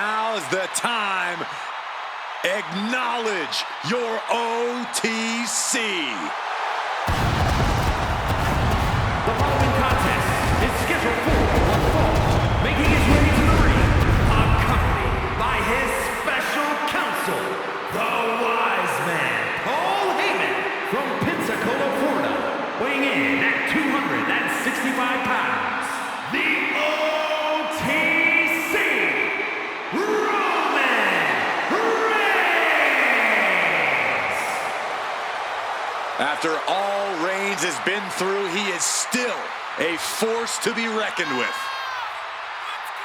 Now's the time. Acknowledge your OTC. The following contest is scheduled for one fall, making his way to the ring, accompanied by his special counsel, the wise man, Paul Heyman, from Pensacola, Florida, weighing in at 265 pounds, the OTC, Roman Reigns! After all Reigns has been through, he is still a force to be reckoned with.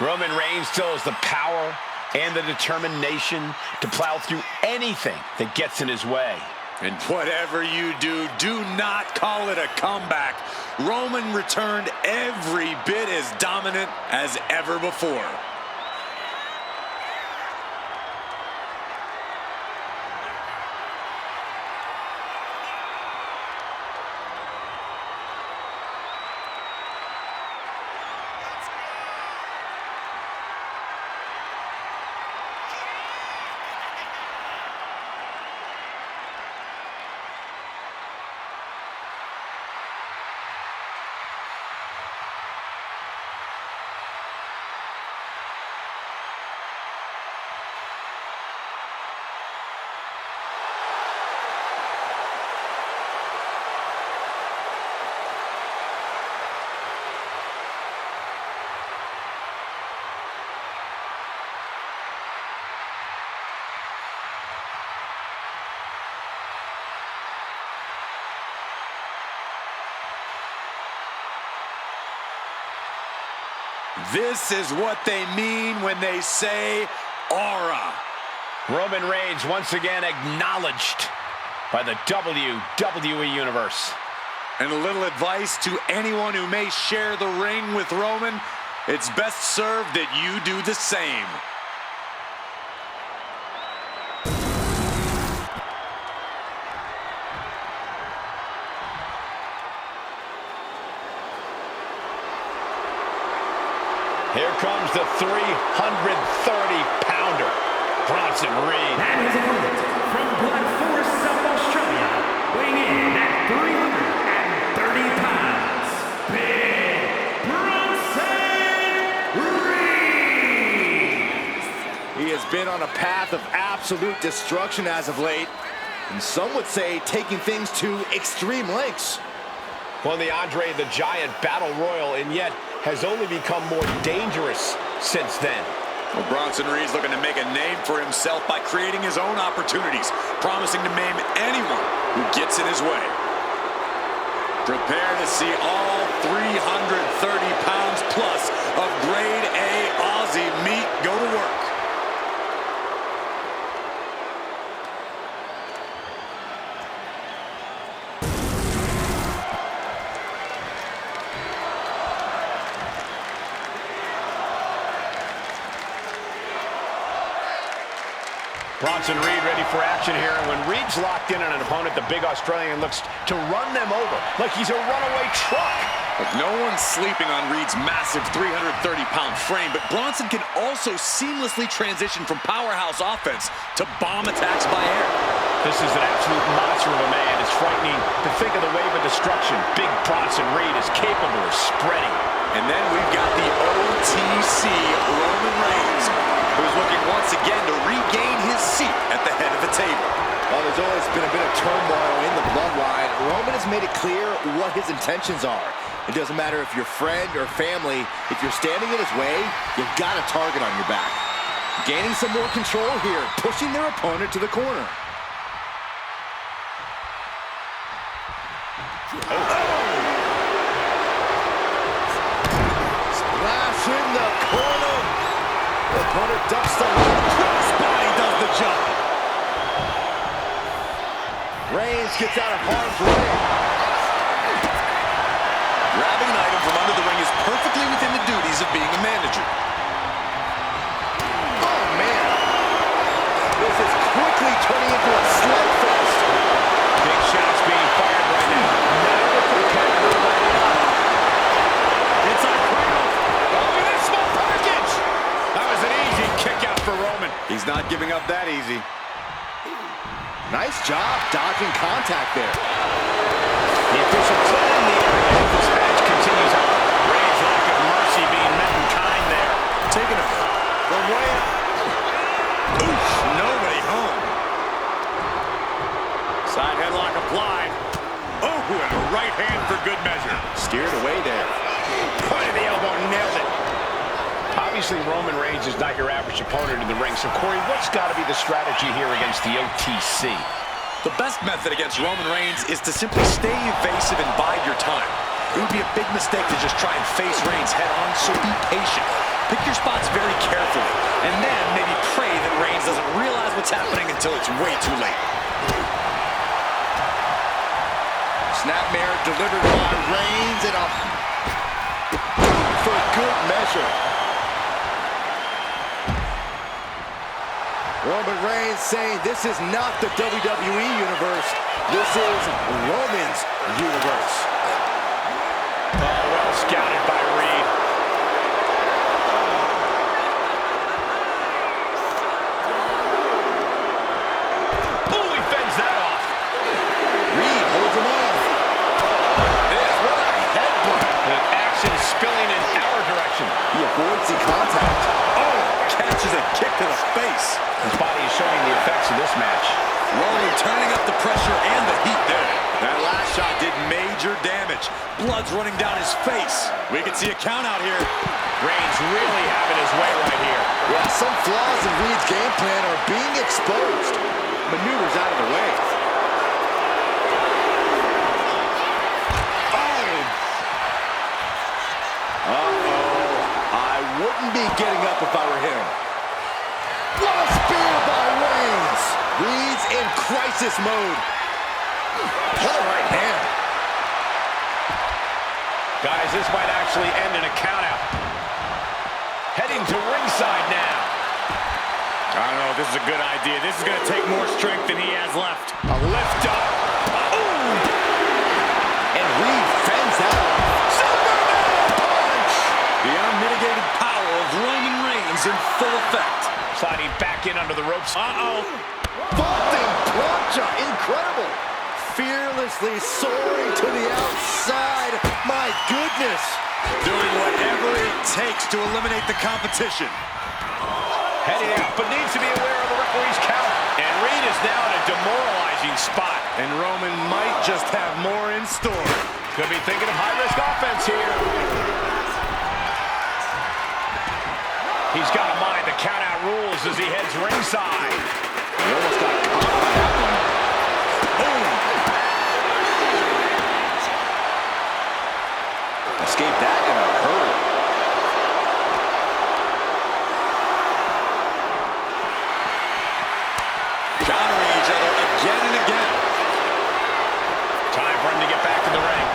Roman Reigns still has the power and the determination to plow through anything that gets in his way. And whatever you do, do not call it a comeback. Roman returned every bit as dominant as ever before. This is what they mean when they say aura. Roman Reigns once again acknowledged by the WWE Universe. And a little advice to anyone who may share the ring with Roman, it's best served that you do the same. Here comes the 330-pounder, Bronson Reed. And his opponent, from Black Forest, South Australia, weighing in at 330 pounds, Big Bronson Reed! He has been on a path of absolute destruction as of late, and some would say taking things to extreme lengths. Won the Andre the Giant Battle Royal, and yet has only become more dangerous since then. Well, Bronson Reed's looking to make a name for himself by creating his own opportunities, promising to maim anyone who gets in his way. Prepare to see all 330 pounds plus of grade A Aussie meat go to work. Bronson Reed ready for action here, and when Reed's locked in on an opponent, the big Australian looks to run them over like he's a runaway truck. Look, no one's sleeping on Reed's massive 330-pound frame, but Bronson can also seamlessly transition from powerhouse offense to bomb attacks by air. This is an absolute monster of a man. It's frightening to think of the wave of destruction Big Bronson Reed is capable of spreading. And then we've got the OTC Roman Reigns, who's looking once again to regain his seat at the head of the table. Well, there's always been a bit of turmoil in the bloodline. Roman has made it clear what his intentions are. It doesn't matter if you're friend or family. If you're standing in his way, you've got a target on your back. Gaining some more control here, pushing their opponent to the corner. Splash in the corner. The opponent ducks the crossbody, does the job. Reigns gets out of harm's way. Grabbing an item from under the ring is perfectly within the duties of being a manager. Oh, man. This is quickly turning into a slugfest. Big shots being fired right now. Not the competitor letting up. Inside cradle. Oh, and a small package. That was an easy kick out for He's not giving up that easy. Nice job dodging contact there. The official clearing the area as this match continues on. Rey's lack of mercy being met in kind there. Taking him from way up. Oof, nobody home. Side headlock applied. Oh, and a right hand for good measure. Steered away there. Point of the elbow, nailed it. Obviously, Roman Reigns is not your average opponent in the ring. So, Corey, what's got to be the strategy here against the OTC? The best method against Roman Reigns is to simply stay evasive and bide your time. It would be a big mistake to just try and face Reigns head on, so be patient. Pick your spots very carefully, and then maybe pray that Reigns doesn't realize what's happening until it's way too late. Snapmare delivered by Reigns and a for good measure. Roman Reigns saying this is not the WWE Universe. This is Roman's universe. Oh, well scouted by Reed. Oh, he fends that off. Reed holds him off. What a headbutt. The action spilling in our direction. He avoids the contact. Oh, catches a kick to the face. His body is showing the effects of this match. Roman turning up the pressure and the heat there. That last shot did major damage. Blood's running down his face. We can see a count out here. Reigns really having his way right here. Yeah, some flaws in Reed's game plan are being exposed. Maneuvers out of the way. Uh-oh. I wouldn't be getting up if I were him. What a spear by Reigns. Reed's in crisis mode. What a right hand. Guys, this might actually end in a countout. Heading to ringside now. I don't know if this is a good idea. This is going to take more strength than he has left. A lift up. Ooh! And Reed fends that off. Punch! The unmitigated power of Roman Reigns in full effect. Sliding back in under the ropes. Uh-oh. Vaulting plancha. Incredible. Fearlessly soaring to the outside. My goodness. Doing whatever it takes to eliminate the competition. Heading out, but needs to be aware of the referee's count. And Reed is now in a demoralizing spot. And Roman might just have more in store. Could be thinking of high-risk offense here. He's got to mind the count-out rules as he heads ringside. He almost got caught by that one. Boom! Escaped that in a hurry. Countering each other again and again. Time for him to get back to the ring.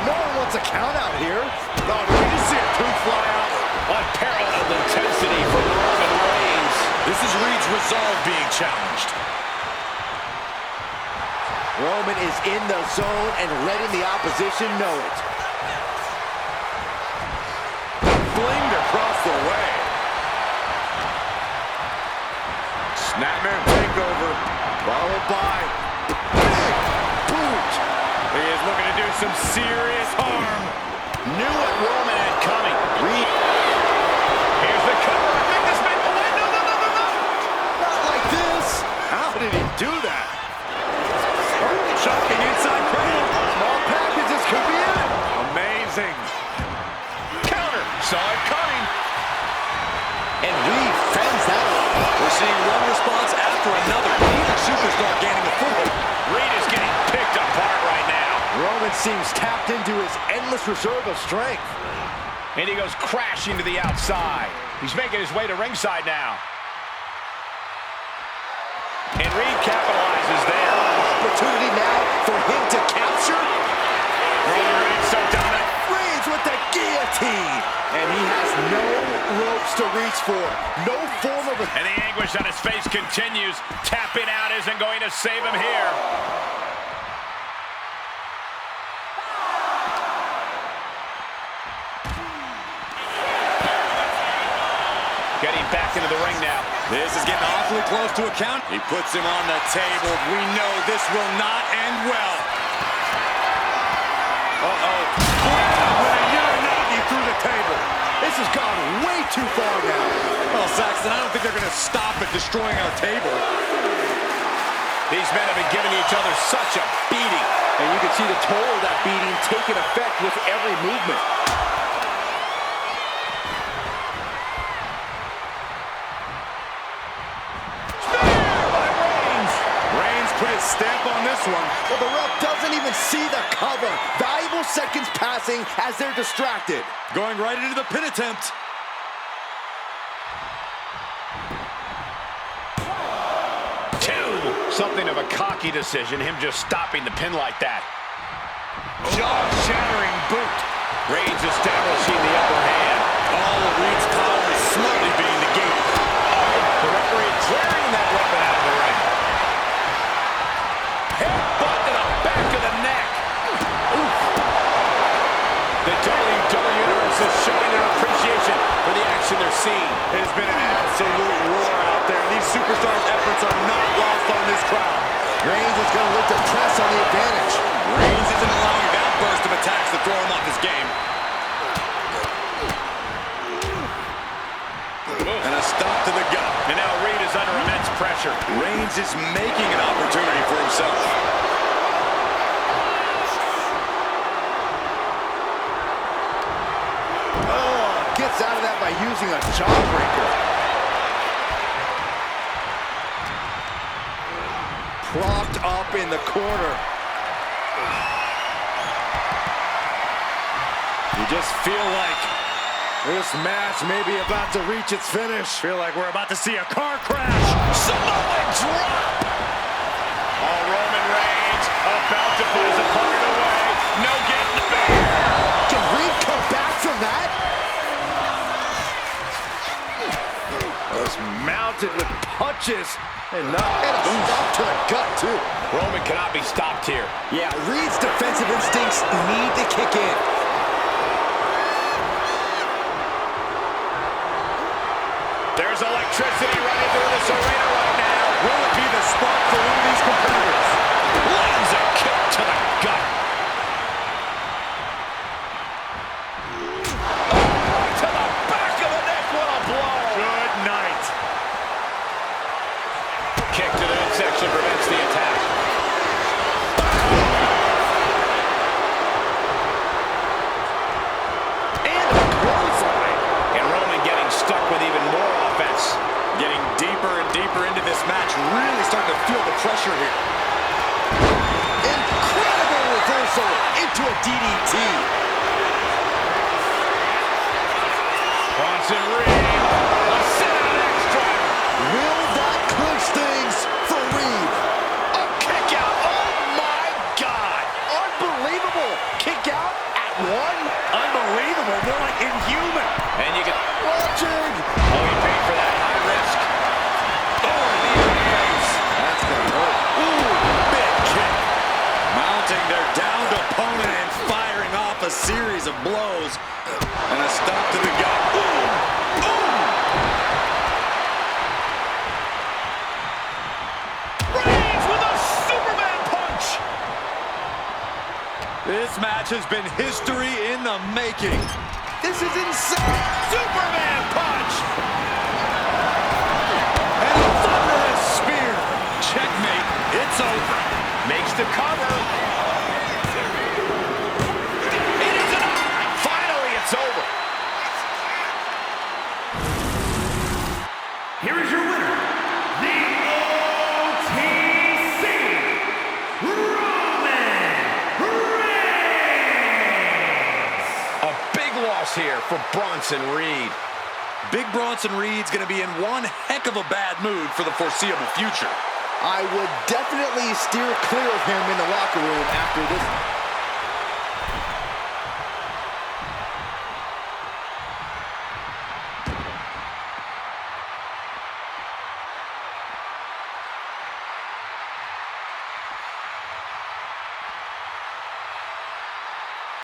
No one wants a count out here. Oh, did we just see a tooth fly out? Unparalleled intensity from Roman Reigns. This is Reed's resolve being challenged. Roman is in the zone and letting the opposition know it. Flinged across the way. Snapmare takeover. Followed by big boot. He is looking to do some serious harm. Knew what Roman had coming. Reed. Here's the cover. I think this may be the way. No. Not like this. How did he do that? Shocking inside cradle. Small packages could be it. Amazing. Counter. Saw it coming. And Reed fends that off. We're seeing one response after another. Neither superstar gaining a foothold. Reed is getting picked apart right now. Roman seems tapped into his endless reserve of strength. And he goes crashing to the outside. He's making his way to ringside now. And Reed capitalizes there. Opportunity now for him to capture. Roman Reigns so dominant. Reigns with the guillotine. And he has no ropes to reach for. No form of And the anguish on his face continues. Tapping out isn't going to save him here. Getting back back into the ring now. This is getting awfully close to a count. He puts him on the table. We know this will not end well. Uh-oh. With a Uranagi through the table. This has gone way too far now. Well, Saxton, I don't think they're going to stop at destroying our table. These men have been giving each other such a beating. And you can see the toll of that beating taking effect with every movement. Put his stamp on this one. Well, the ref doesn't even see the cover. Valuable seconds passing as they're distracted. Going right into the pin attempt. Something of a cocky decision, him just stopping the pin like that. Jaw-shattering boot. Reigns establishing the upper hand. All of Reed's power is smartly being negated. The referee clearing that weapon out of the ring. Headbutt to the back of the neck. Oof. The WWE Universe is showing their appreciation for the action they're seeing. It has been an absolute war out there. These superstars' efforts are not lost on this crowd. Reigns is going to look to press on the advantage. Reigns isn't allowing that burst of attacks to throw him off his game. And a stop to the gut. And now Reed is under immense pressure. Reigns is making an opportunity for himself. Oh, gets out of that by using a jawbreaker. Propped up in the corner. You just feel like this match may be about to reach its finish. Feel like we're about to see a car crash. Samoa drop. Oh, Roman Reigns about to put his opponent away. No getting the bear. Can Reed come back from that? Was mounted with punches. And a stop to the gut, too. Roman cannot be stopped here. Yeah, Reed's defensive instincts need to kick in. There's electricity running through this arena right now. Will it be the spark for one of these competitors? Lands a kick to the gut. Oh, to the back of the neck, what a blow. Good night. Kick to the midsection prevents the attack. And a clothesline. And Roman getting stuck with even more offense. Getting deeper and deeper into this match. Really starting to feel the pressure here. Incredible reversal into a DDT. Bronson Reed. A sit-out extra. Will that clinch things for Reed? A kick out. Oh, my God. Unbelievable. Kick out at one. Unbelievable. More like inhuman. And you can... Watching. Oh, he paid for that high risk. Oh, the ears. That's going to hurt. Ooh, big kick. Mounting their downed opponent and firing off a series of blows. And a stop to the gut. Ooh. Ooh. Reigns with a Superman punch. This match has been history in the making. This is insane. Superman punch. And a thunderous spear. Checkmate. It's over. Makes the cover. It is enough. Finally, it's over. Here is your winner, the OTC, Roman Reigns. A big loss here for Bronson Reed. Big Bronson Reed's going to be in one heck of a bad mood for the foreseeable future. I would definitely steer clear of him in the locker room after this